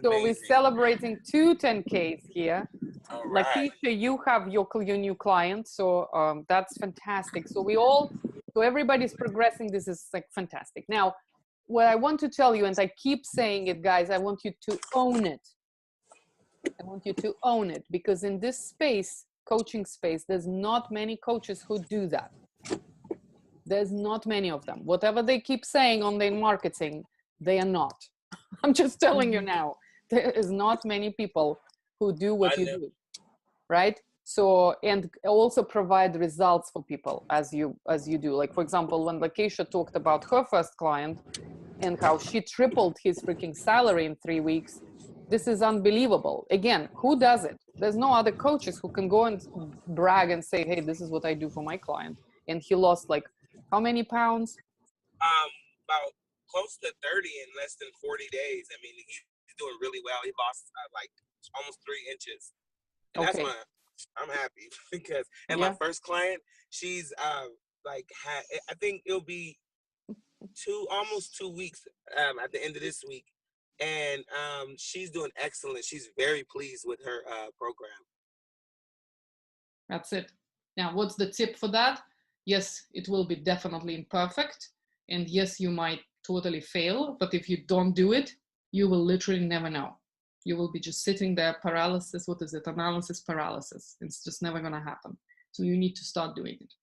So we're celebrating two 10Ks here. All right. Lakeisha, you have your new client, so that's fantastic. So everybody's progressing. This is like fantastic. Now, what I want to tell you, and I keep saying it, guys, I want you to own it. I want you to own it, because in this space, coaching space, there's not many coaches who do that. There's not many of them. Whatever they keep saying on their marketing, they are not. I'm just telling you now, there is not many people who do what you do, right? So, and also provide results for people as you do. Like, for example, when Lakeisha talked about her first client and how she tripled his freaking salary in 3 weeks, this is unbelievable. Again, who does it? There's no other coaches who can go and brag and say, hey, this is what I do for my client. And he lost like how many pounds? About close to 30 in less than 40 days. I mean, he's doing really well. He lost like almost 3 inches. And okay. That's I'm happy because, and my first client, she's like, I think it'll be almost 2 weeks at the end of this week. And she's doing excellent. She's very pleased with her program. That's it. Now, what's the tip for that? Yes, it will be definitely imperfect. And yes, you might totally fail. But if you don't do it, you will literally never know. You will be just sitting there, paralysis. What is it? Analysis paralysis. It's just never going to happen. So you need to start doing it.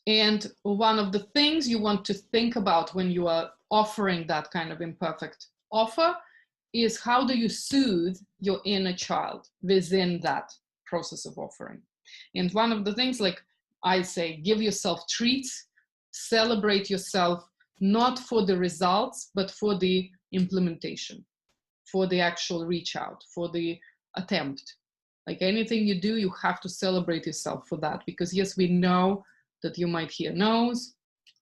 And one of the things you want to think about when you are offering that kind of imperfect offer is, how do you soothe your inner child within that process of offering? And one of the things, like I say, give yourself treats, celebrate yourself, not for the results, but for the implementation, for the actual reach out, for the attempt. Like anything you do, you have to celebrate yourself for that. Because yes, we know that you might hear no's,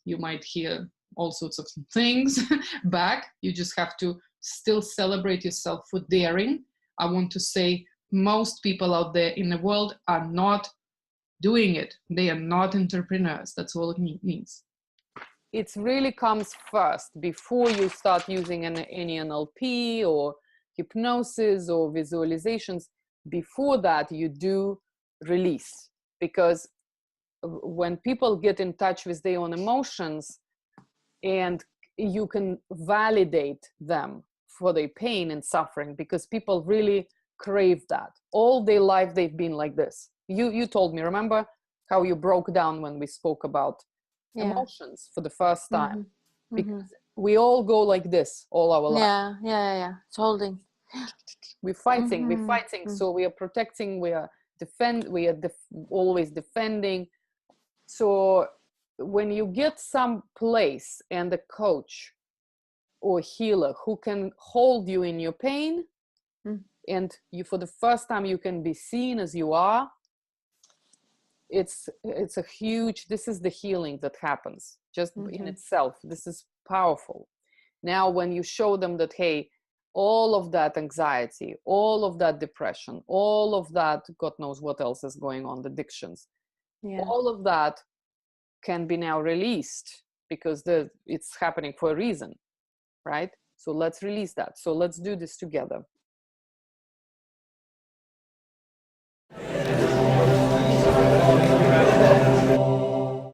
you might hear all sorts of things back. You just have to still celebrate yourself for daring. I want to say most people out there in the world are not doing it. They are not entrepreneurs. That's all it means. It really comes first before you start using any NLP or hypnosis or visualizations. Before that, you do release, because when people get in touch with their own emotions and you can validate them for their pain and suffering, because people really crave that. All their life they've been like this. You told me, remember how you broke down when we spoke about emotions for the first time? Because we all go like this all our life. Yeah. It's holding. We're fighting. So we are protecting, we are always defending. So when you get some place and a coach or healer who can hold you in your pain, and you, for the first time, you can be seen as you are, it's a huge, this is the healing that happens just in itself. This is powerful. Now, when you show them that, hey, all of that anxiety, all of that depression, all of that, God knows what else is going on, addictions, all of that can be now released, because it's happening for a reason, right? So let's release that. So let's do this together.